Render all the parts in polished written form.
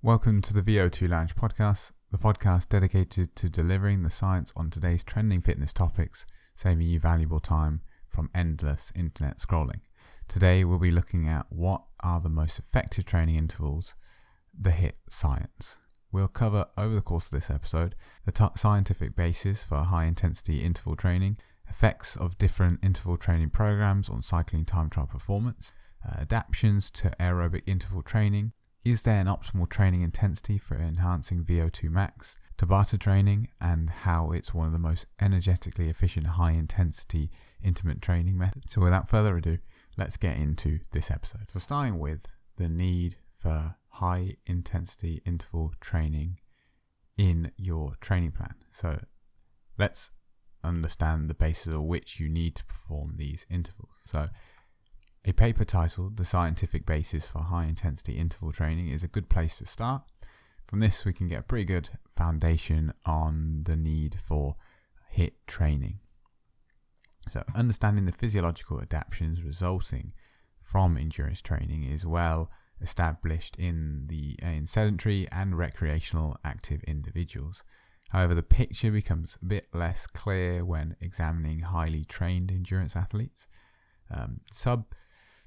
Welcome to the VO2 Lounge podcast, the podcast dedicated to delivering the science on today's trending fitness topics, saving you valuable time from endless internet scrolling. Today we'll be looking at what are the most effective training intervals, the HIIT science. We'll cover over the course of this episode the scientific basis for high intensity interval training, effects of different interval training programs on cycling time trial performance, adaptations to aerobic interval training. Is there an optimal training intensity for enhancing VO2 max, Tabata training, and how it's one of the most energetically efficient high-intensity intermittent training methods? So without further ado, let's get into this episode. So starting with the need for high-intensity interval training in your training plan. So let's understand the basis of which you need to perform these intervals. So a paper titled The Scientific Basis for High-Intensity Interval Training is a good place to start. From this, we can get a pretty good foundation on the need for HIIT training. So, understanding the physiological adaptations resulting from endurance training is well established in sedentary and recreational active individuals. However, the picture becomes a bit less clear when examining highly trained endurance athletes.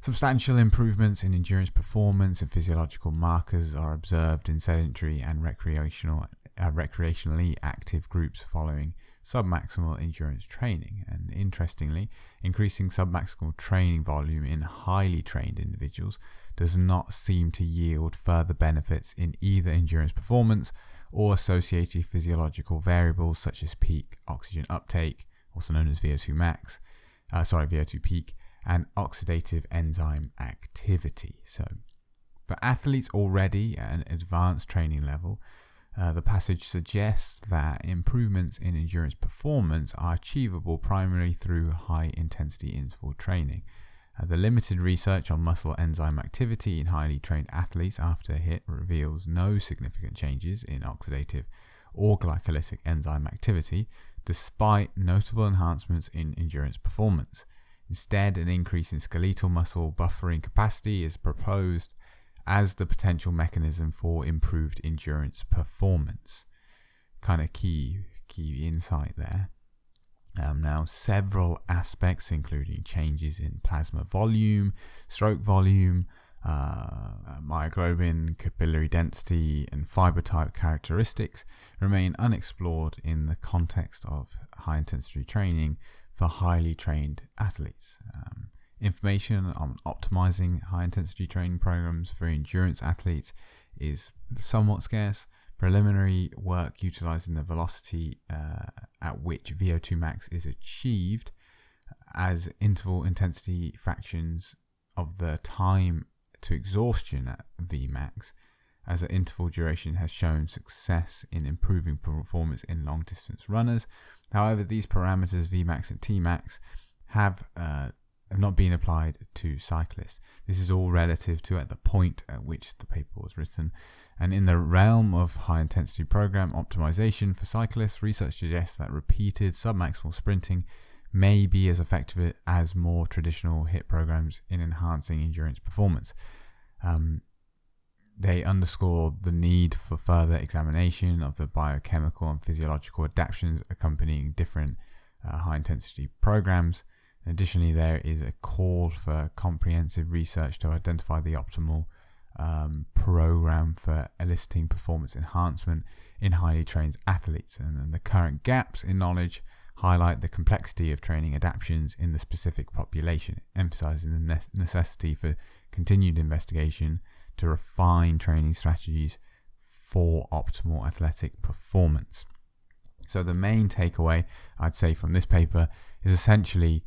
Substantial improvements in endurance performance and physiological markers are observed in sedentary and recreationally active groups following submaximal endurance training. And interestingly, increasing submaximal training volume in highly trained individuals does not seem to yield further benefits in either endurance performance or associated physiological variables such as peak oxygen uptake, also known as VO2 peak, and oxidative enzyme activity. So for athletes already at an advanced training level, the passage suggests that improvements in endurance performance are achievable primarily through high-intensity interval training. The limited research on muscle enzyme activity in highly trained athletes after HIIT reveals no significant changes in oxidative or glycolytic enzyme activity, despite notable enhancements in endurance performance. Instead, an increase in skeletal muscle buffering capacity is proposed as the potential mechanism for improved endurance performance. Kind of key insight there. Now, several aspects, including changes in plasma volume, stroke volume, myoglobin, capillary density, and fiber type characteristics, remain unexplored in the context of high-intensity training for highly trained athletes. Information on optimizing high-intensity training programs for endurance athletes is somewhat scarce. Preliminary work utilizing the velocity at which VO2 max is achieved as interval intensity fractions of the time to exhaustion at Vmax as an interval duration has shown success in improving performance in long-distance runners. However, these parameters, Vmax and Tmax, have not been applied to cyclists. This is all relative to at the point at which the paper was written. And in the realm of high-intensity program optimization for cyclists, research suggests that repeated submaximal sprinting may be as effective as more traditional HIIT programs in enhancing endurance performance. They underscore the need for further examination of the biochemical and physiological adaptations accompanying different high-intensity programs. Additionally, there is a call for comprehensive research to identify the optimal program for eliciting performance enhancement in highly trained athletes. And the current gaps in knowledge highlight the complexity of training adaptations in the specific population, emphasizing the necessity for continued investigation to refine training strategies for optimal athletic performance. So the main takeaway, I'd say, from this paper is essentially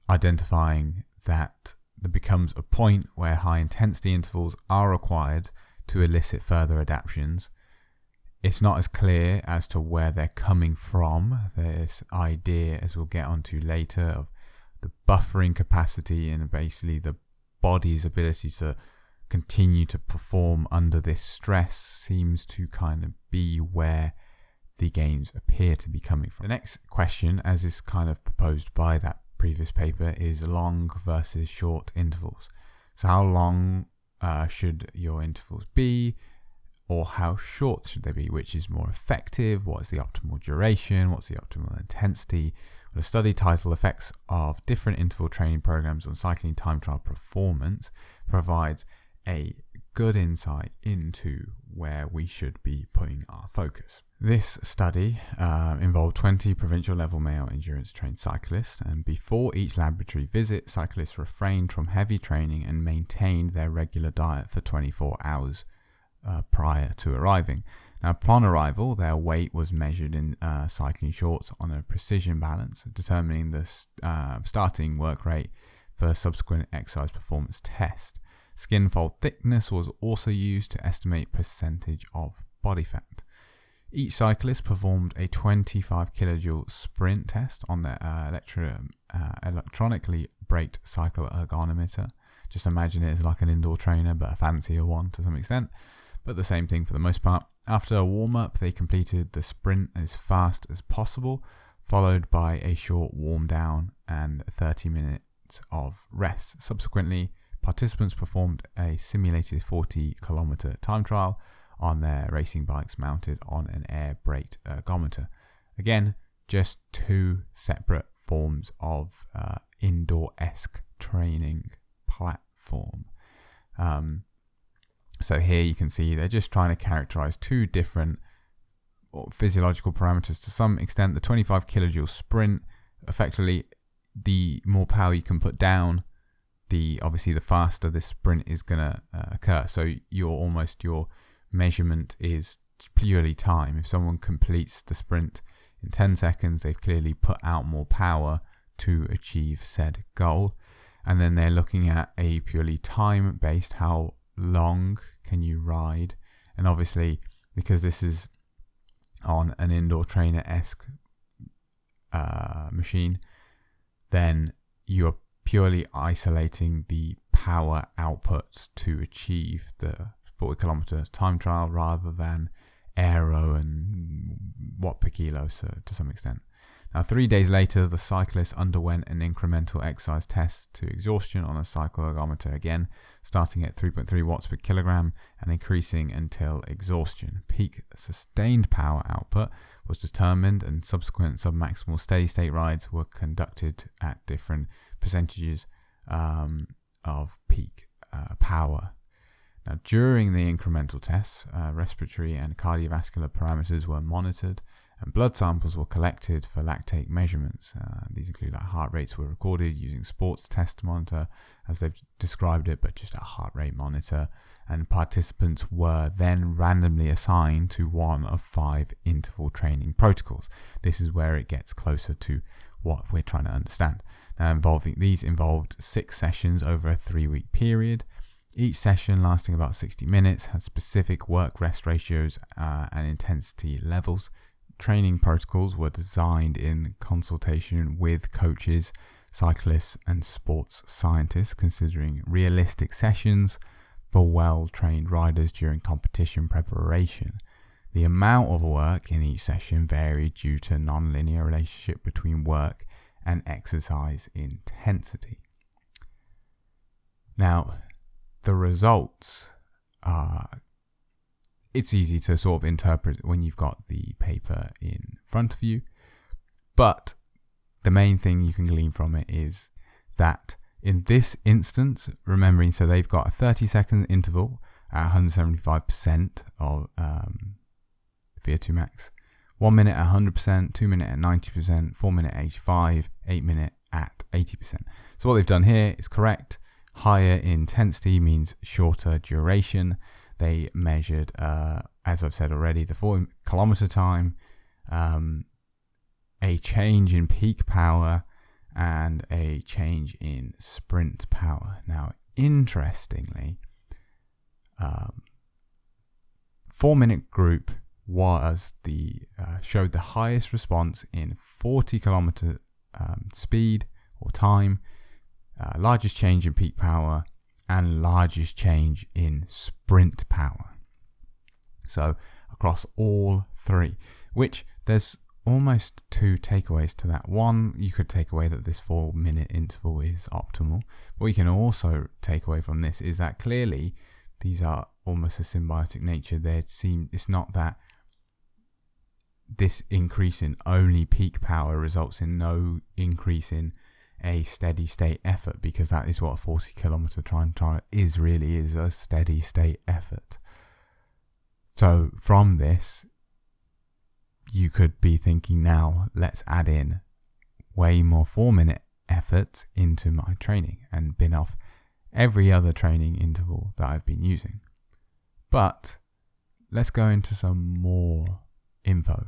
identifying that there becomes a point where high-intensity intervals are required to elicit further adaptations. It's not as clear as to where they're coming from. This idea, as we'll get onto later, of the buffering capacity and basically the body's ability to continue to perform under this stress seems to kind of be where the gains appear to be coming from. The next question, as is kind of proposed by that previous paper, is long versus short intervals. So how long should your intervals be? or how short should they be? Which is more effective? What is the optimal duration? What's the optimal intensity? The study title, Effects of Different Interval Training Programs on Cycling Time Trial Performance, provides a good insight into where we should be putting our focus. This study involved 20 provincial level male endurance trained cyclists, and before each laboratory visit, cyclists refrained from heavy training and maintained their regular diet for 24 hours prior to arriving. Now, upon arrival, their weight was measured in cycling shorts on a precision balance, determining the starting work rate for subsequent exercise performance test. Skin fold thickness was also used to estimate percentage of body fat. Each cyclist performed a 25 kilojoule sprint test on their electronically braked cycle ergometer. Just imagine it as like an indoor trainer, but a fancier one to some extent, but the same thing for the most part. After a warm-up, they completed the sprint as fast as possible, followed by a short warm-down and 30 minutes of rest. Subsequently, participants performed a simulated 40-kilometer time trial on their racing bikes mounted on an air-braked ergometer. Again, just two separate forms of indoor-esque training platform. So here you can see they're just trying to characterize two different physiological parameters to some extent. The 25 kilojoule sprint, effectively, the more power you can put down, obviously the faster this sprint is going to occur. So your measurement is purely time. If someone completes the sprint in 10 seconds, they've clearly put out more power to achieve said goal. And then they're looking at a purely time-based, how long can you ride? And obviously, because this is on an indoor trainer-esque machine, then you're purely isolating the power outputs to achieve the 40 kilometer time trial rather than aero and watt per kilo, so to some extent. Now, 3 days later, the cyclists underwent an incremental exercise test to exhaustion on a cycle ergometer, again starting at 3.3 watts per kilogram and increasing until exhaustion. Peak sustained power output was determined, and subsequent submaximal steady state rides were conducted at different percentages of peak power. Now, during the incremental tests, respiratory and cardiovascular parameters were monitored, and blood samples were collected for lactate measurements. These include heart rates were recorded using sports test monitor, as they've described it, but just a heart rate monitor. And participants were then randomly assigned to one of 5 interval training protocols. This is where it gets closer to what we're trying to understand. Now, these involved 6 sessions over a 3-week period. Each session lasting about 60 minutes had specific work-rest ratios and intensity levels. Training protocols were designed in consultation with coaches, cyclists, and sports scientists, considering realistic sessions for well-trained riders during competition preparation. The amount of work in each session varied due to non-linear relationship between work and exercise intensity. Now, the results are, it's easy to sort of interpret when you've got the paper in front of you, but the main thing you can glean from it is that in this instance, remembering, so they've got a 30-second interval at 175% of VO2 max, 1 minute at 100%, 2 minute at 90%, 4 minute at 85%, 8 minute at 80%. So what they've done here is correct. Higher intensity means shorter duration. They measured, as I've said already, the 4 kilometer time, a change in peak power, and a change in sprint power. Now, interestingly, 4-minute group was showed the highest response in 40 kilometer speed or time, largest change in peak power, and largest change in sprint power. So across all 3, which there's almost 2 takeaways to that. One, you could take away that this 4-minute interval is optimal. What you can also take away from this is that clearly these are almost a symbiotic nature. It's not that this increase in only peak power results in no increase in a steady state effort, because that is what a 40 kilometer time trial really is, a steady state effort. So from this, you could be thinking, now let's add in way more 4-minute efforts into my training and bin off every other training interval that I've been using. But let's go into some more info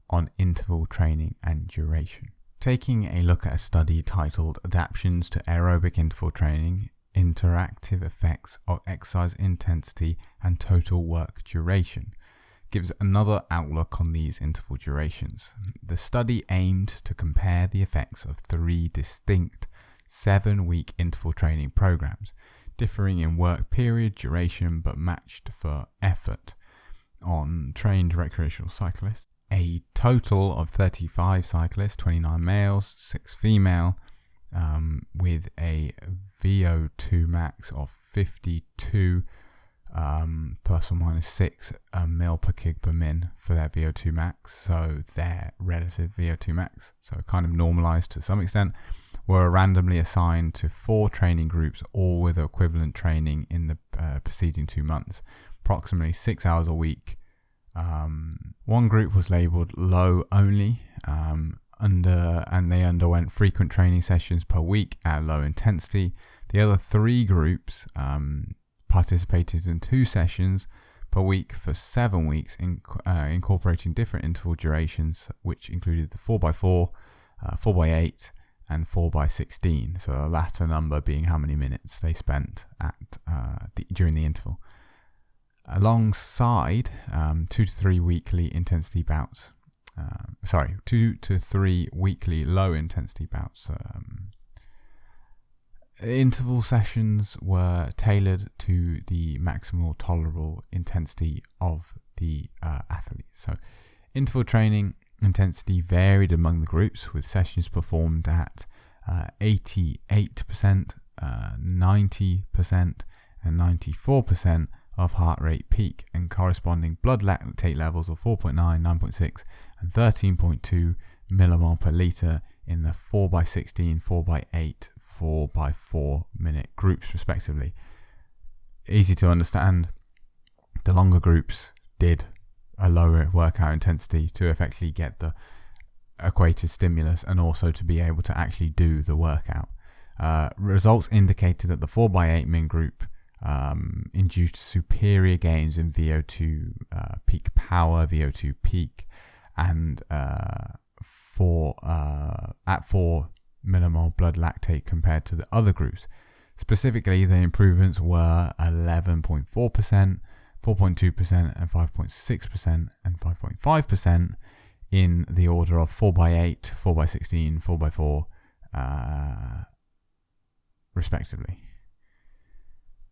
on interval training and duration. Taking a look at a study titled Adaptations to Aerobic Interval Training, Interactive Effects of Exercise Intensity and Total Work Duration, gives another outlook on these interval durations. The study aimed to compare the effects of 3 distinct 7-week interval training programs, differing in work period duration but matched for effort, on trained recreational cyclists. A total of 35 cyclists, 29 males, 6 female, with a VO2 max of 52 plus or minus 6 mil per kg per min for their VO2 max, so their relative VO2 max, so kind of normalized to some extent, were randomly assigned to 4 training groups, all with equivalent training in the preceding 2 months, approximately 6 hours a week. One group was labelled low only, and they underwent frequent training sessions per week at low intensity. The other 3 groups participated in 2 sessions per week for 7 weeks, incorporating different interval durations, which included the 4x4, 4x8, and 4x16. So the latter number being how many minutes they spent at during the interval. Alongside 2 to 3 weekly intensity bouts, 2 to 3 weekly low intensity bouts. Interval sessions were tailored to the maximal tolerable intensity of the athlete. So interval training intensity varied among the groups, with sessions performed at 88%, 90%, and 94% of heart rate peak, and corresponding blood lactate levels of 4.9, 9.6, and 13.2 millimole per litre in the 4x16, 4x8, 4x4 minute groups respectively. Easy to understand, the longer groups did a lower workout intensity to effectively get the equated stimulus and also to be able to actually do the workout. Results indicated that the 4x8 min group induced superior gains in VO2 peak power, VO2 peak, and at 4 millimole blood lactate compared to the other groups. Specifically, the improvements were 11.4%, 4.2%, and 5.6%, and 5.5% in the order of 4x8, 4x16, 4x4, respectively.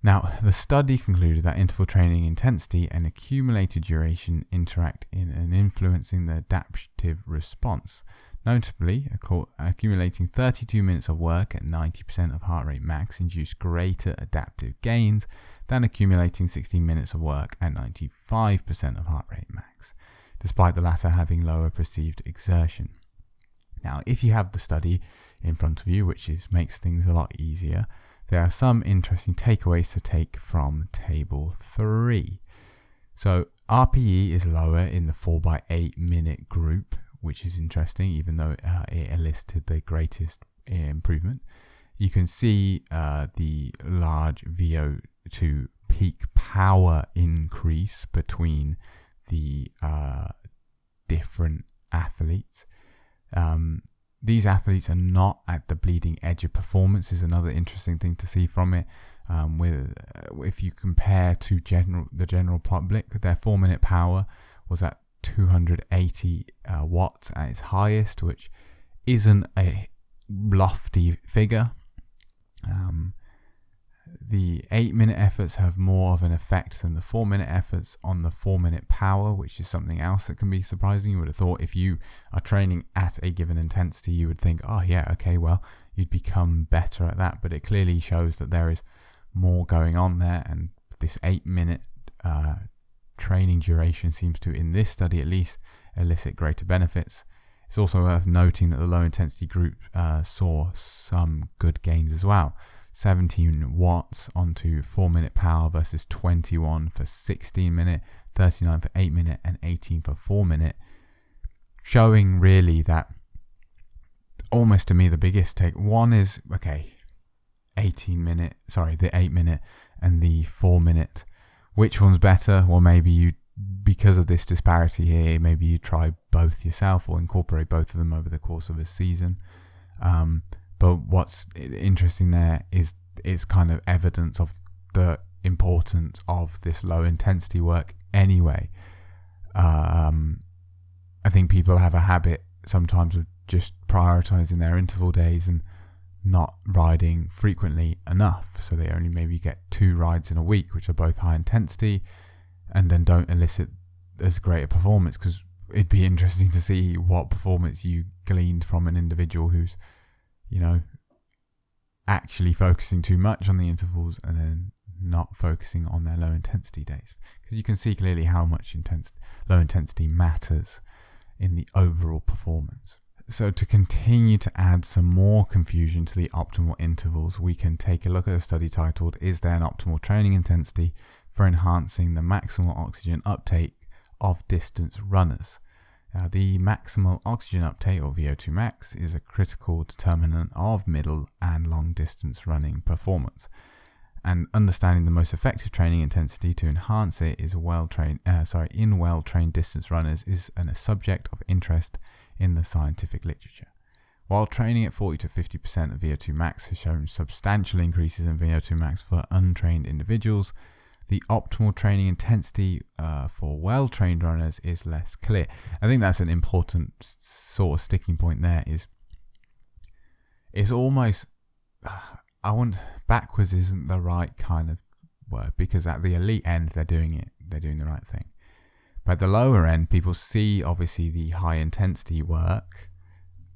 Now, the study concluded that interval training intensity and accumulated duration interact in and influencing the adaptive response. Notably, accumulating 32 minutes of work at 90% of heart rate max induced greater adaptive gains than accumulating 16 minutes of work at 95% of heart rate max, despite the latter having lower perceived exertion. Now, if you have the study in front of you, which makes things a lot easier, there are some interesting takeaways to take from Table 3. So RPE is lower in the 4x8 minute group, which is interesting, even though it enlisted the greatest improvement. You can see the large VO2 peak power increase between the different athletes. These athletes are not at the bleeding edge of performance is another interesting thing to see from it. If you compare to the general public, their 4-minute power was at 280 watts at its highest, which isn't a lofty figure. The 8-minute efforts have more of an effect than the 4-minute efforts on the 4-minute power, which is something else that can be surprising. You would have thought if you are training at a given intensity, you would think, oh yeah, okay, well, you'd become better at that. But it clearly shows that there is more going on there, and this 8-minute training duration seems to, in this study at least, elicit greater benefits. It's also worth noting that the low intensity group saw some good gains as well. 17 watts onto 4-minute power versus 21 for 16-minute, 39 for 8-minute, and 18 for 4-minute, showing really that almost to me the biggest take one is, okay, the 8-minute and the 4-minute, which one's better? Well, maybe you, because of this disparity here, maybe you try both yourself or incorporate both of them over the course of a season. But what's interesting there is it's kind of evidence of the importance of this low intensity work anyway. I think people have a habit sometimes of just prioritizing their interval days and not riding frequently enough, so they only maybe get 2 rides in a week which are both high intensity and then don't elicit as great a performance, because it'd be interesting to see what performance you gleaned from an individual who's, you know, actually focusing too much on the intervals and then not focusing on their low intensity days, because you can see clearly how much low intensity matters in the overall performance. So to continue to add some more confusion to the optimal intervals, we can take a look at a study titled "Is there an optimal training intensity for enhancing the maximal oxygen uptake of distance runners?" Now, the maximal oxygen uptake, or VO2 max, is a critical determinant of middle and long distance running performance. And understanding the most effective training intensity to enhance it is in well-trained distance runners is a subject of interest in the scientific literature. While training at 40 to 50% of VO2 max has shown substantial increases in VO2 max for untrained individuals, the optimal training intensity for well-trained runners is less clear. I think that's an important sort of sticking point there. It's almost, backwards isn't the right kind of word, because at the elite end they're doing the right thing. But at the lower end, people see obviously the high intensity work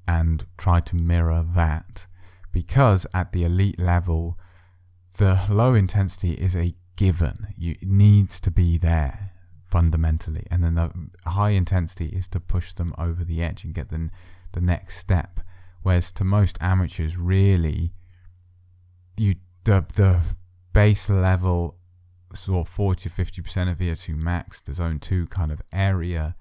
and try to mirror that, because at the elite level the low intensity is a given. It needs to be there fundamentally, and then the high intensity is to push them over the edge and get the next step. Whereas to most amateurs, really, the base level sort of 40 to 50% of VO2 max, the zone 2 kind of area,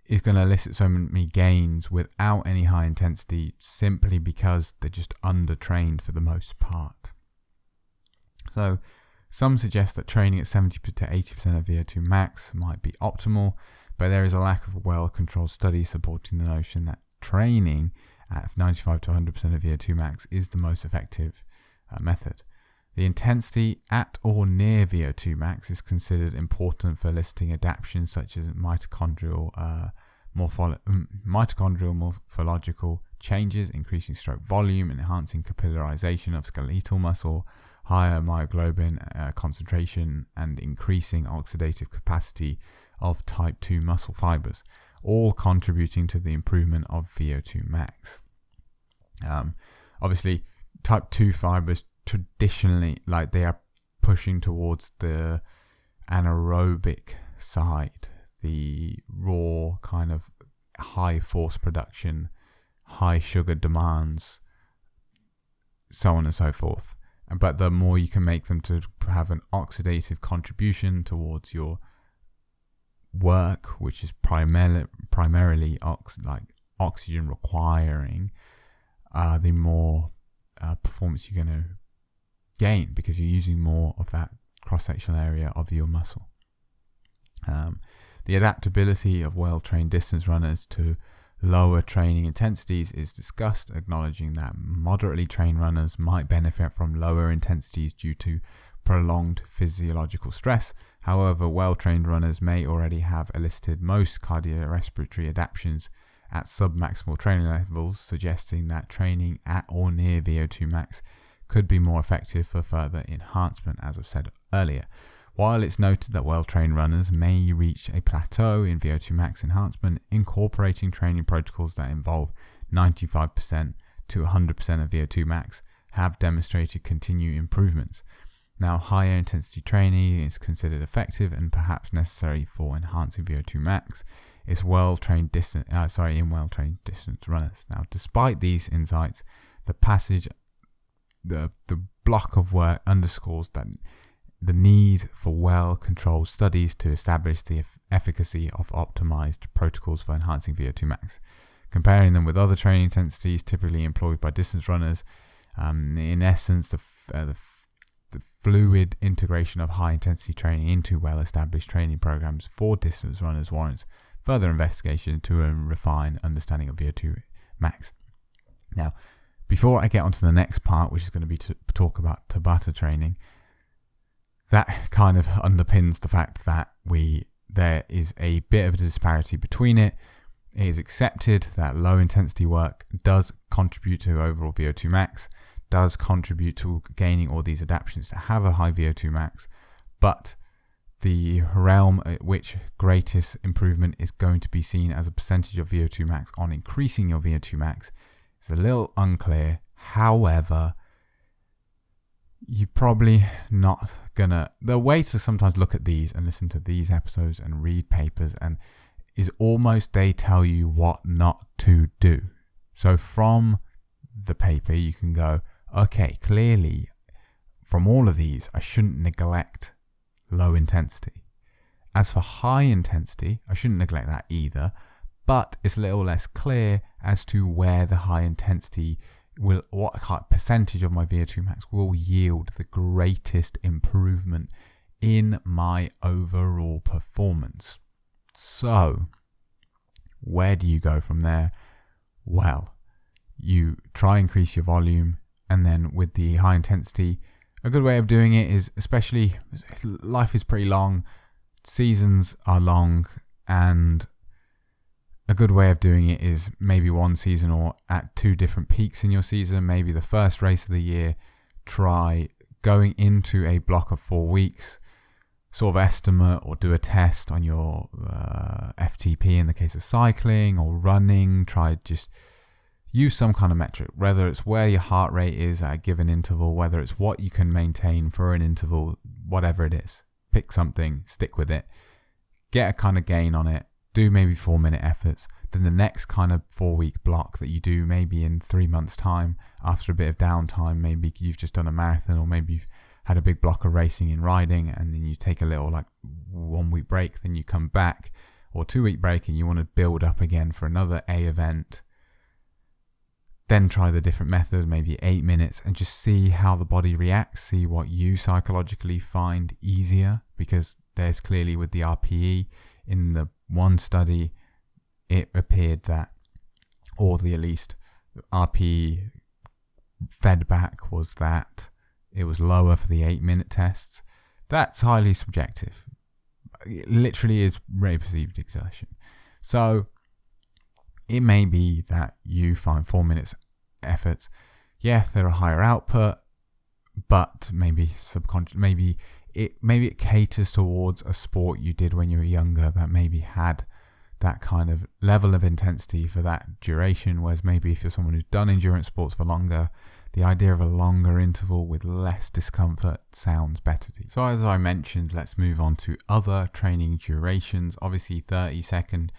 is going to elicit so many gains without any high intensity, simply because they're just undertrained for the most part. So some suggest that training at 70 to 80% of VO2 max might be optimal, but there is a lack of a well-controlled study supporting the notion that training at 95 to 100% of VO2 max is the most effective method. The intensity at or near VO2 max is considered important for eliciting adaptations such as mitochondrial morphological changes, increasing stroke volume, enhancing capillarization of skeletal muscle, higher myoglobin concentration, and increasing oxidative capacity of type 2 muscle fibers, all contributing to the improvement of VO2 max. Obviously, type 2 fibers traditionally, they are pushing towards the anaerobic side, the raw kind of high force production, high sugar demands, so on and so forth. But the more you can make them to have an oxidative contribution towards your work, which is primarily oxygen requiring, the more performance you're going to gain, because you're using more of that cross-sectional area of your muscle. The adaptability of well-trained distance runners to lower training intensities is discussed, acknowledging that moderately trained runners might benefit from lower intensities due to prolonged physiological stress. However, well-trained runners may already have elicited most cardiorespiratory adaptations at submaximal training levels, suggesting that training at or near VO2 max could be more effective for further enhancement, as I've said earlier. While it's noted that well-trained runners may reach a plateau in VO2 max enhancement, incorporating training protocols that involve 95% to 100% of VO2 max have demonstrated continued improvements. Now, higher intensity training is considered effective and perhaps necessary for enhancing VO2 max. It's in well-trained distance runners. Now, despite these insights, the block of work underscores that the need for well-controlled studies to establish the efficacy of optimized protocols for enhancing VO2 max. Comparing them with other training intensities typically employed by distance runners, in essence, the fluid integration of high-intensity training into well-established training programs for distance runners warrants further investigation to a refined understanding of VO2 max. Now, before I get onto the next part, which is going to be to talk about Tabata training, that kind of underpins the fact that there is a bit of a disparity between it. It is accepted that low intensity work does contribute to overall VO2 max, does contribute to gaining all these adaptations to have a high VO2 max, but the realm at which greatest improvement is going to be seen as a percentage of VO2 max on increasing your VO2 max is a little unclear. However, you're probably not gonna... The way to sometimes look at these and listen to these episodes and read papers and is almost they tell you what not to do. So from the paper you can go, okay, clearly from all of these I shouldn't neglect low intensity. As for high intensity, I shouldn't neglect that either, but it's a little less clear as to where the high intensity what percentage of my VO2 max will yield the greatest improvement in my overall performance. So, where do you go from there? Well, you try and increase your volume, and then with the high intensity, a good way of doing it is, especially life is pretty long, seasons are long, and a good way of doing it is maybe one season or at two different peaks in your season. Maybe the first race of the year, try going into a block of 4 weeks, sort of estimate or do a test on your FTP in the case of cycling or running. Try just use some kind of metric, whether it's where your heart rate is at a given interval, whether it's what you can maintain for an interval, whatever it is. Pick something, stick with it, get a kind of gain on it, do maybe 4-minute efforts. Then the next kind of 4-week block that you do maybe in 3 months time, after a bit of downtime, maybe you've just done a marathon or maybe you've had a big block of racing and riding, and then you take a little 1 week break, then you come back, or 2-week break, and you want to build up again for another A event. Then try the different methods, maybe 8 minutes, and just see how the body reacts, see what you psychologically find easier, because there's clearly with the RPE, in the one study, it appeared that, or the at least RPE fed back was that it was lower for the 8-minute tests. That's highly subjective. It literally is very perceived exertion. So it may be that you find 4 minutes efforts, yeah, they're a higher output, but maybe subconscious, maybe it caters towards a sport you did when you were younger that maybe had that kind of level of intensity for that duration, whereas maybe if you're someone who's done endurance sports for longer, the idea of a longer interval with less discomfort sounds better to you. So as I mentioned, let's move on to other training durations. Obviously 30-second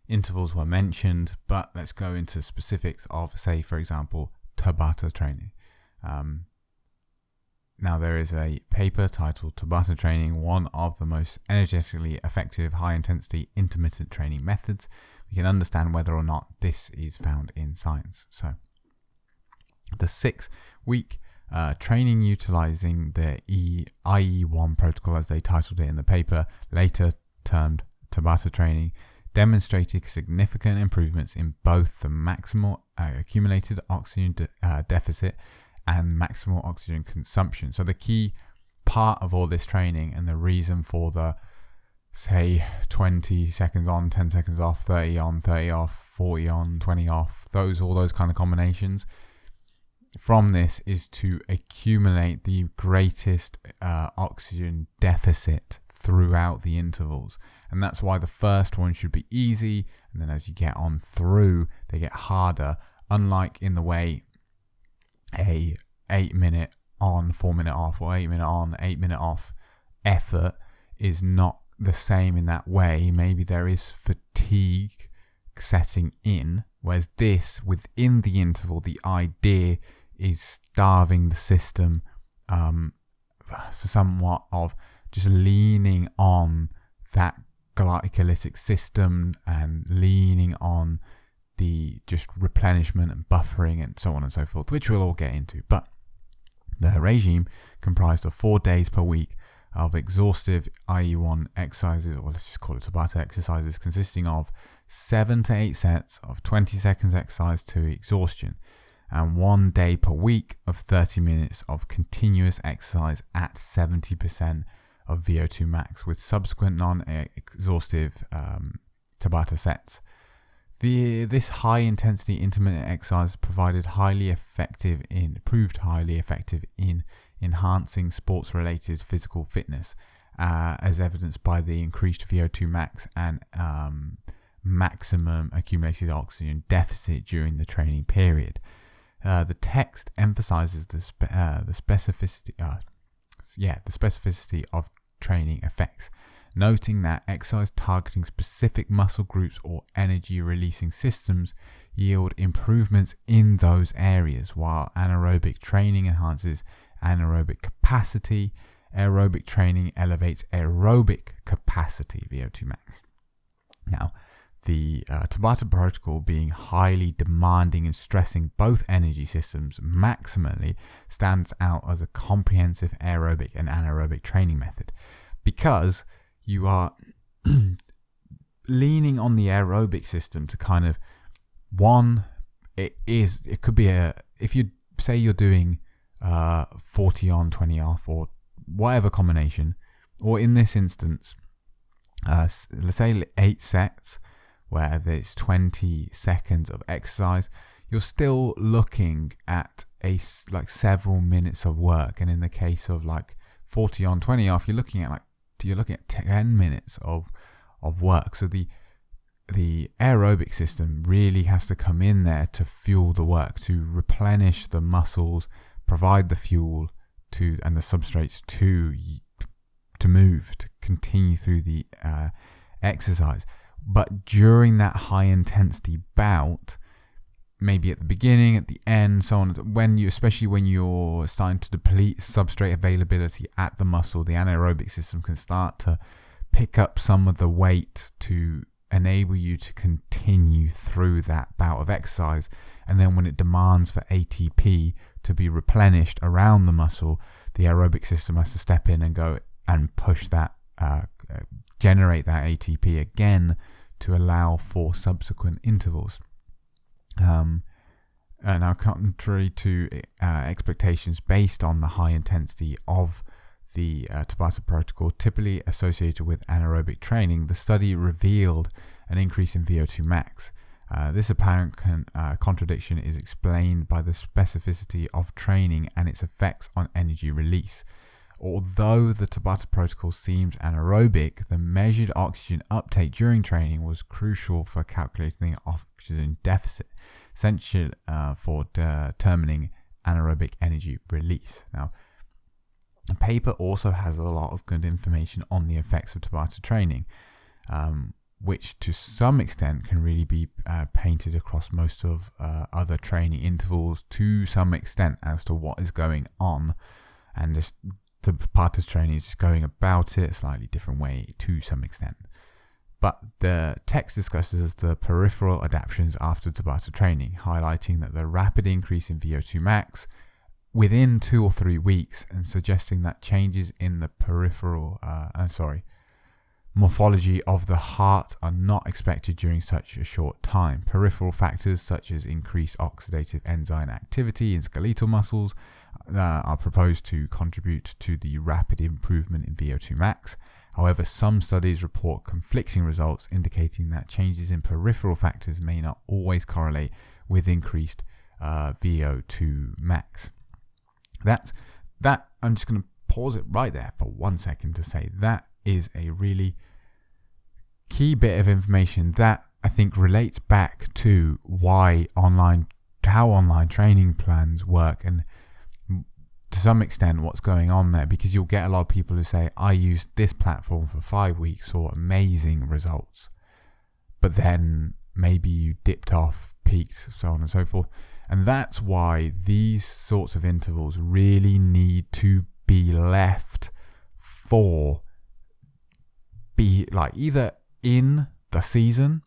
intervals were mentioned, but let's go into specifics of, say, for example, Tabata training. Now there is a paper titled Tabata Training, one of the most energetically effective high-intensity intermittent training methods. We can understand whether or not this is found in science. So the 6-week training utilizing the IE1 protocol, as they titled it in the paper, later termed Tabata training, demonstrated significant improvements in both the maximal accumulated oxygen deficit and maximal oxygen consumption. So the key part of all this training and the reason for the, say, 20 seconds on, 10 seconds off, 30 on, 30 off, 40 on, 20 off, all those kind of combinations from this is to accumulate the greatest oxygen deficit throughout the intervals. And that's why the first one should be easy, and then as you get on through, they get harder, unlike in the way a 8-minute on, 4 minute off, or 8 minute on, 8 minute off effort is not the same in that way. Maybe there is fatigue setting in, whereas this, within the interval, the idea is starving the system, so somewhat of just leaning on that glycolytic system and leaning on the just replenishment and buffering and so on and so forth, which we'll all get into. But the regime comprised of 4 days per week of exhaustive IE1 exercises, or let's just call it Tabata exercises, consisting of 7 to 8 sets of 20 seconds exercise to exhaustion, and 1 day per week of 30 minutes of continuous exercise at 70% of VO2 max, with subsequent non-exhaustive Tabata sets. This high-intensity intermittent exercise proved highly effective in enhancing sports-related physical fitness, as evidenced by the increased VO2 max and maximum accumulated oxygen deficit during the training period. The text emphasizes the specificity of training effects, noting that exercise targeting specific muscle groups or energy releasing systems yield improvements in those areas, while anaerobic training enhances anaerobic capacity. Aerobic training elevates aerobic capacity, VO2 max. Now, the Tabata protocol, being highly demanding and stressing both energy systems maximally, stands out as a comprehensive aerobic and anaerobic training method, because you are leaning on the aerobic system to kind of, it could be if you say you're doing 40 on, 20 off, or whatever combination, or in this instance, let's say 8 sets, where there's 20 seconds of exercise, you're still looking at several minutes of work. And in the case of 40 on, 20 off, you're looking at 10 minutes of work. So the aerobic system really has to come in there to fuel the work, to replenish the muscles, provide the fuel and the substrates to move, to continue through the exercise. But during that high intensity bout, maybe at the beginning, at the end, so on, especially when you're starting to deplete substrate availability at the muscle, the anaerobic system can start to pick up some of the weight to enable you to continue through that bout of exercise. And then when it demands for ATP to be replenished around the muscle, the aerobic system has to step in and go and push that, generate that ATP again to allow for subsequent intervals. Now, contrary to expectations based on the high intensity of the Tabata protocol typically associated with anaerobic training, the study revealed an increase in VO2 max. This apparent contradiction is explained by the specificity of training and its effects on energy release. Although the Tabata protocol seems anaerobic, the measured oxygen uptake during training was crucial for calculating the oxygen deficit, essential for determining anaerobic energy release. Now, the paper also has a lot of good information on the effects of Tabata training, which to some extent can really be painted across most of other training intervals to some extent as to what is going on, and just the Tabata training is just going about it a slightly different way to some extent. But the text discusses the peripheral adaptations after Tabata training, highlighting that the rapid increase in VO2 max within 2 or 3 weeks, and suggesting that changes in the morphology of the heart are not expected during such a short time. Peripheral factors such as increased oxidative enzyme activity in skeletal muscles are proposed to contribute to the rapid improvement in VO2 max. However, some studies report conflicting results, indicating that changes in peripheral factors may not always correlate with increased VO2 max. That I'm just going to pause it right there for 1 second to say that is a really key bit of information that I think relates back to how online training plans work, and to some extent what's going on there, because you'll get a lot of people who say, I used this platform for 5 weeks, saw amazing results, but then maybe you dipped off, peaked, so on and so forth. And that's why these sorts of intervals really need to be left for either in the season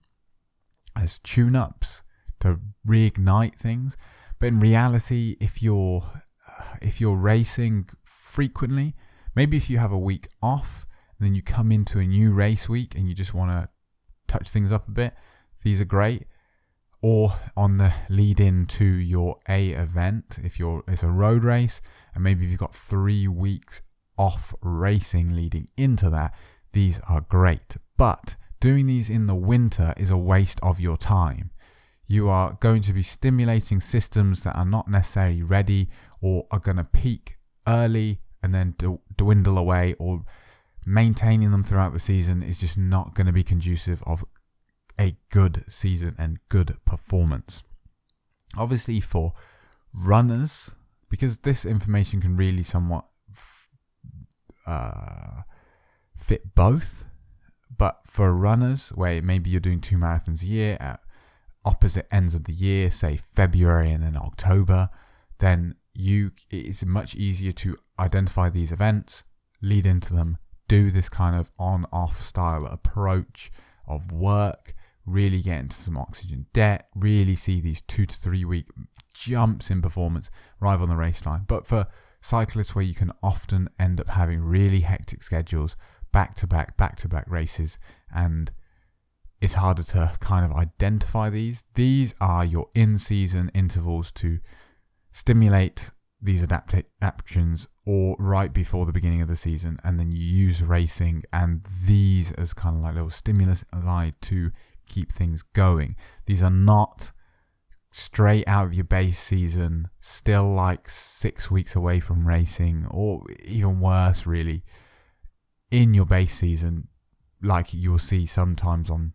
as tune-ups to reignite things. But in reality, if you're racing frequently, maybe if you have a week off and then you come into a new race week and you just want to touch things up a bit, these are great. Or on the lead in to your A event, it's a road race, and maybe if you've got 3 weeks off racing leading into that, these are great. But doing these in the winter is a waste of your time. You are going to be stimulating systems that are not necessarily ready, or are going to peak early and then dwindle away, or maintaining them throughout the season is just not going to be conducive of a good season and good performance. Obviously for runners, because this information can really somewhat fit both, but for runners where maybe you're doing 2 marathons a year at opposite ends of the year, say February and then October, then it's much easier to identify these events, lead into them, do this kind of on-off style approach of work, really get into some oxygen debt, really see these 2 to 3 week jumps in performance arrive on the race line. But for cyclists where you can often end up having really hectic schedules, back-to-back races, and it's harder to kind of identify these are your in-season intervals to stimulate these adaptations, or right before the beginning of the season, and then you use racing and these as kind of like little stimulus to keep things going. These are not straight out of your base season, still like 6 weeks away from racing, or even worse really, in your base season, like you'll see sometimes on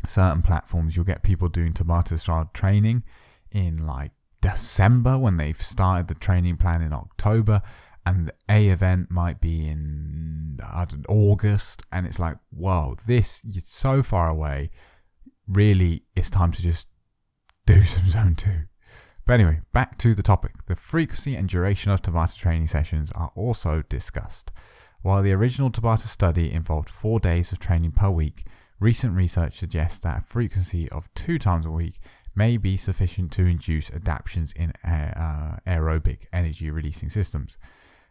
certain platforms. You'll get people doing Tabata style training in like December when they've started the training plan in October, and the A event might be in August, and it's like, whoa, this is so far away. Really, it's time to just do some zone 2. But anyway, back to the topic. The frequency and duration of Tabata training sessions are also discussed. While the original Tabata study involved 4 days of training per week, recent research suggests that a frequency of 2 times a week may be sufficient to induce adaptations in aerobic energy releasing systems.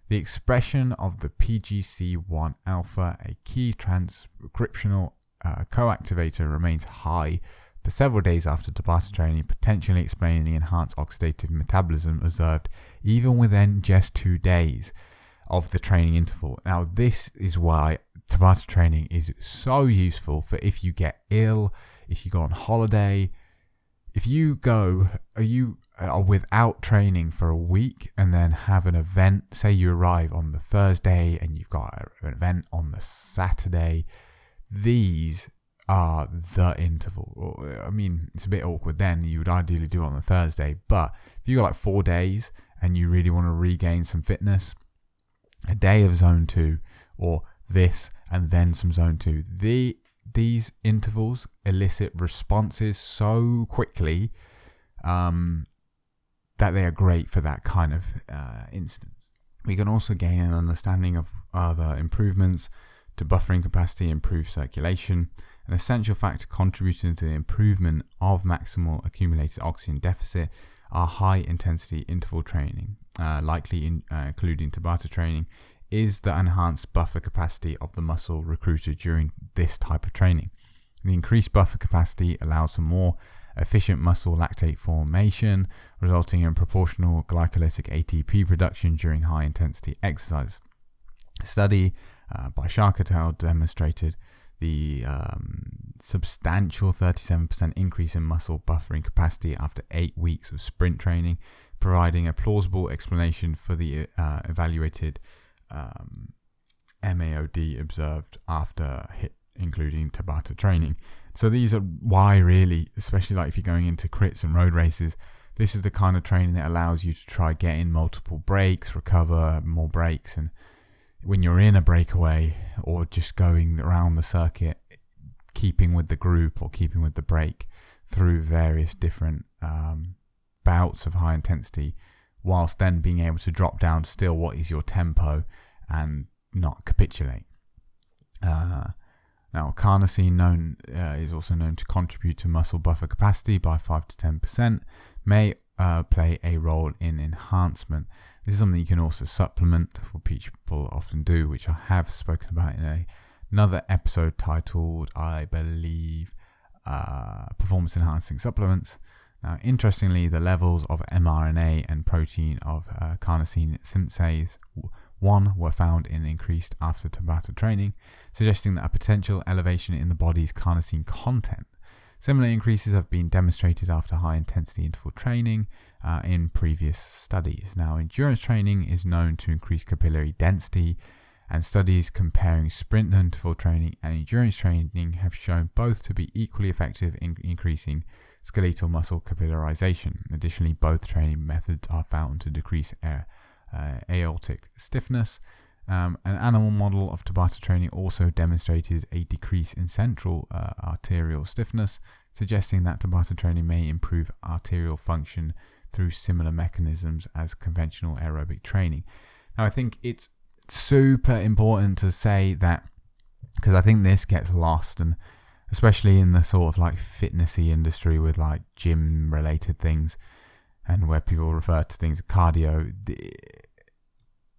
The expression of the PGC1 alpha, a key transcriptional coactivator, remains high for several days after Tabata training, potentially explaining the enhanced oxidative metabolism observed even within just 2 days of the training interval. Now, this is why Tabata training is so useful for if you get ill, if you go on holiday, if you are without training for a week and then have an event, say you arrive on the Thursday and you've got an event on the Saturday, these are the interval. I mean, it's a bit awkward then. You would ideally do it on the Thursday, but if you got like 4 days and you really want to regain some fitness, a day of zone 2 or this and then some zone 2, these intervals elicit responses so quickly that they are great for that kind of instance. We can also gain an understanding of other improvements to buffering capacity, improved circulation. An essential factor contributing to the improvement of maximal accumulated oxygen deficit are high intensity interval training, including Tabata training, is the enhanced buffer capacity of the muscle recruited during this type of training. The increased buffer capacity allows for more efficient muscle lactate formation, resulting in proportional glycolytic ATP production during high intensity exercise. A study by Shark et al. Demonstrated the substantial 37% increase in muscle buffering capacity after 8 weeks of sprint training, providing a plausible explanation for the evaluated MAOD observed after HIIT, including Tabata training. So these are why really, especially like if you're going into crits and road races, this is the kind of training that allows you to try get in multiple breaks, recover more breaks, and when you're in a breakaway or just going around the circuit, keeping with the group or keeping with the break through various different bouts of high intensity, whilst then being able to drop down still what is your tempo and not capitulate. Now, carnosine is also known to contribute to muscle buffer capacity by 5 to 10%, may play a role in enhancement. This is something you can also supplement, what people often do, which I have spoken about in another episode titled, I believe, Performance Enhancing Supplements. Now, interestingly, the levels of mRNA and protein of carnosine synthase 1 were found in increased after Tabata training, suggesting that a potential elevation in the body's carnosine content. Similar increases have been demonstrated after high-intensity interval training in previous studies. Now, endurance training is known to increase capillary density, and studies comparing sprint interval training and endurance training have shown both to be equally effective in increasing skeletal muscle capillarization. Additionally, both training methods are found to decrease aortic stiffness. An animal model of Tabata training also demonstrated a decrease in central arterial stiffness, suggesting that Tabata training may improve arterial function through similar mechanisms as conventional aerobic training. Now, I think it's super important to say that, because I think this gets lost, and especially in the sort of like fitnessy industry with like gym related things, and where people refer to things as cardio,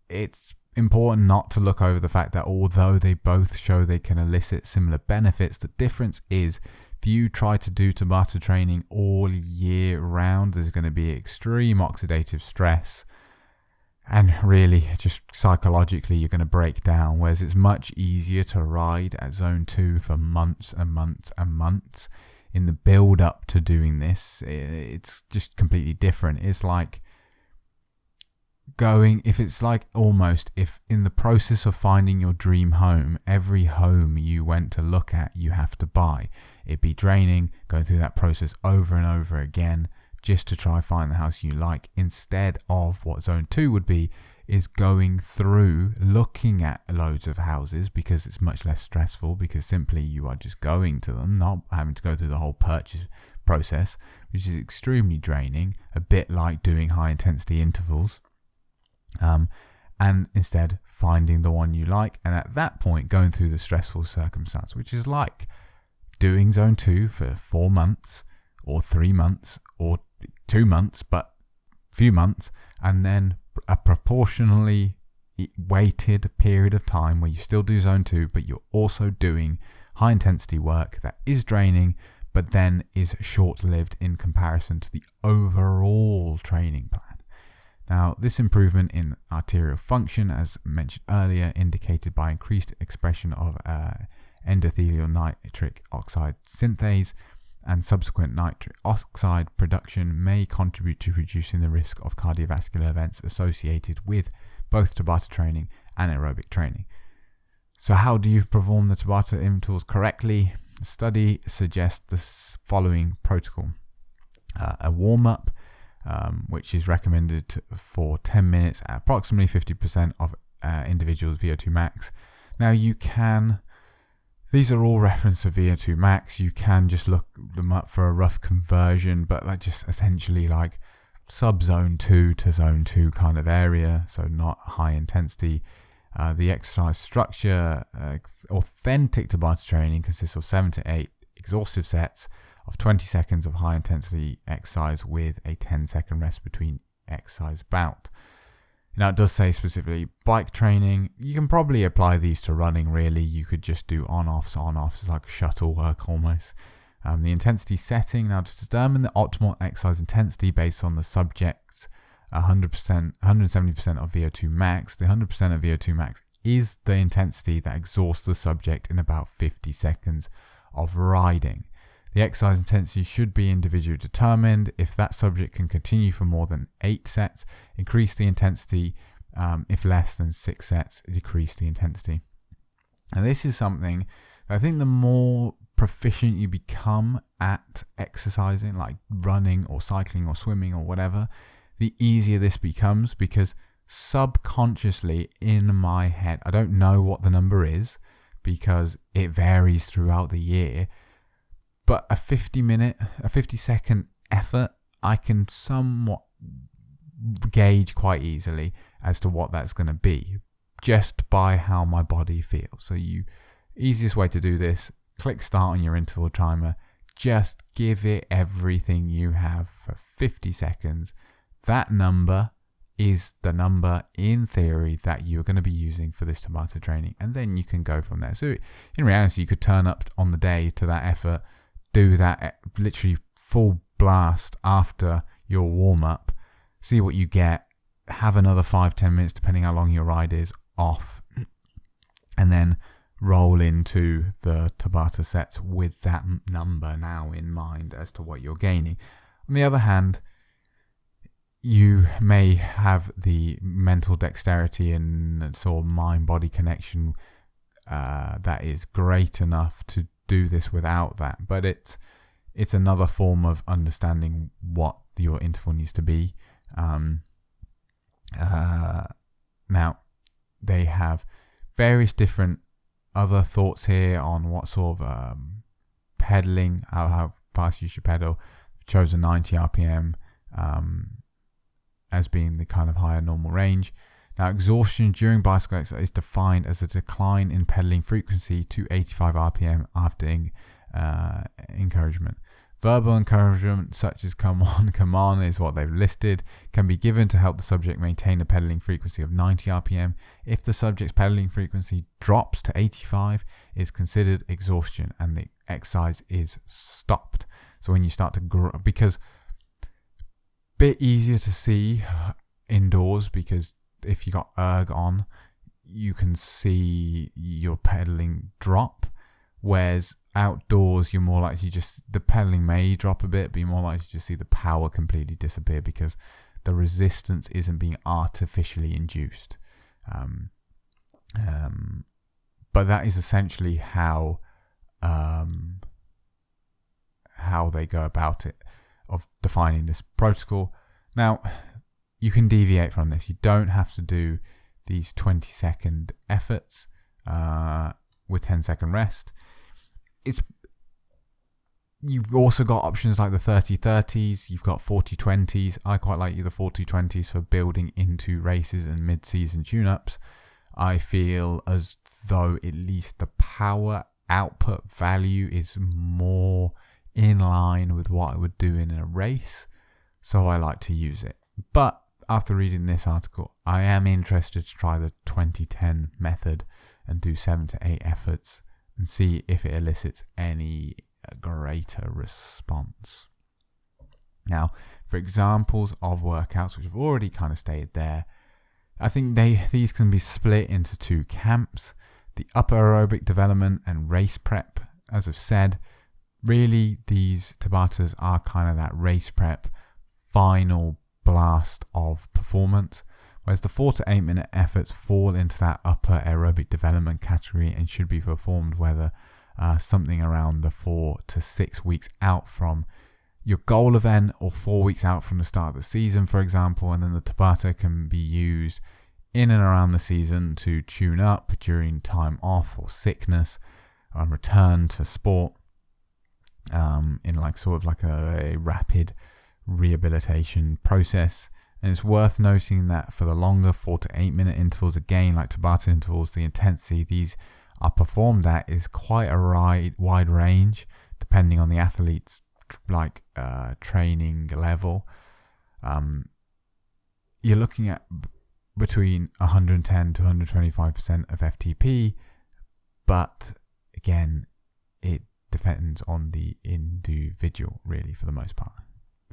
it's important not to look over the fact that although they both show they can elicit similar benefits, the difference is if you try to do Tabata training all year round, there's going to be extreme oxidative stress, and really just psychologically you're going to break down, whereas it's much easier to ride at zone 2 for months and months and months. In the build up to doing this, it's just completely different. It's like if in the process of finding your dream home, every home you went to look at you have to buy. It'd be draining going through that process over and over again just to try find the house you like, instead of what zone 2 would be, is going through looking at loads of houses, because it's much less stressful, because simply you are just going to them, not having to go through the whole purchase process, which is extremely draining, a bit like doing high intensity intervals. And instead finding the one you like, and at that point going through the stressful circumstance, which is like doing zone 2 for 4 months or 3 months or 2 months, but few months, and then a proportionally weighted period of time where you still do zone 2, but you're also doing high intensity work that is draining, but then is short-lived in comparison to the overall training plan. Now, this improvement in arterial function, as mentioned earlier, indicated by increased expression of endothelial nitric oxide synthase and subsequent nitric oxide production, may contribute to reducing the risk of cardiovascular events associated with both Tabata training and aerobic training. So how do you perform the Tabata intervals correctly? The study suggests the following protocol. A warm-up, which is recommended for 10 minutes at approximately 50% of individuals' VO2 max. Now these are all reference to VO2 max. You can just look them up for a rough conversion, but like just essentially like sub-zone 2 to zone 2 kind of area, so not high intensity. The exercise structure, authentic Tabata training, consists of 7 to 8 exhaustive sets of 20 seconds of high intensity exercise with a 10-second rest between exercise bout. Now, it does say specifically bike training. You can probably apply these to running, really. You could just do on-offs. It's like shuttle work almost. The intensity setting. Now, to determine the optimal exercise intensity based on the subject's 170% of VO2 max, the 100% of VO2 max is the intensity that exhausts the subject in about 50 seconds of riding. The exercise intensity should be individually determined. If that subject can continue for more than 8 sets, increase the intensity. If less than 6 sets, decrease the intensity. And this is something that I think the more proficient you become at exercising, like running or cycling or swimming or whatever, the easier this becomes, because subconsciously in my head, I don't know what the number is because it varies throughout the year, but a 50-second effort, I can somewhat gauge quite easily as to what that's going to be just by how my body feels. So easiest way to do this, click start on your interval timer, just give it everything you have for 50 seconds. That number is the number in theory that you're going to be using for this Tabata training, and then you can go from there. So in reality, you could turn up on the day to that effort, do that literally full blast after your warm up, see what you get, have another 5-10 minutes depending how long your ride is off, and then roll into the Tabata sets with that number now in mind as to what you're gaining. On the other hand, you may have the mental dexterity and sort of mind-body connection that is great enough to do this without that, but it's another form of understanding what your interval needs to be. Now, they have various different other thoughts here on what sort of pedaling, how fast you should pedal. I've chosen 90 RPM as being the kind of higher normal range. Now, exhaustion during bicycle exercise is defined as a decline in pedaling frequency to 85 RPM after encouragement. Verbal encouragement, such as come on, is what they've listed, can be given to help the subject maintain a pedaling frequency of 90 RPM. If the subject's pedaling frequency drops to 85, it's considered exhaustion and the exercise is stopped. So when you start to grow, because bit easier to see indoors, because if you got erg on, you can see your pedaling drop, whereas outdoors you're more likely the pedaling may drop a bit, but you're more likely to see the power completely disappear because the resistance isn't being artificially induced. But that is essentially how they go about it, of defining this protocol. Now, you can deviate from this. You don't have to do these 20-second efforts with 10-second rest. You've also got options like the 30-30s, you've got 40-20s. I quite like the 40-20s for building into races and mid-season tune-ups. I feel as though at least the power output value is more in line with what I would do in a race, so I like to use it. But after reading this article, I am interested to try the 20-10 method and do 7 to 8 efforts and see if it elicits any greater response. Now, for examples of workouts, which I've already kind of stated there, I think these can be split into two camps: the upper aerobic development and race prep. As I've said, really these Tabatas are kind of that race prep final blast of performance, whereas the 4 to 8 minute efforts fall into that upper aerobic development category and should be performed whether something around the 4 to 6 weeks out from your goal event or 4 weeks out from the start of the season, for example. And then the Tabata can be used in and around the season to tune up during time off or sickness and return to sport in like sort of like a rapid rehabilitation process. And it's worth noting that for the longer 4 to 8 minute intervals, again like Tabata intervals, the intensity these are performed at is quite a wide range depending on the athlete's training level. You're looking at between 110 to 125% of FTP, but again, it depends on the individual really for the most part.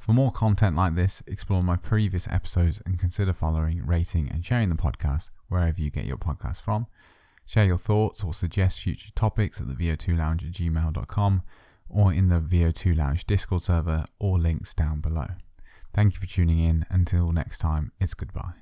For more content like this, explore my previous episodes and consider following, rating and sharing the podcast wherever you get your podcasts from. Share your thoughts or suggest future topics at the vo2lounge@gmail.com or in the VO2 Lounge Discord server, or links down below. Thank you for tuning in. Until next time, it's goodbye.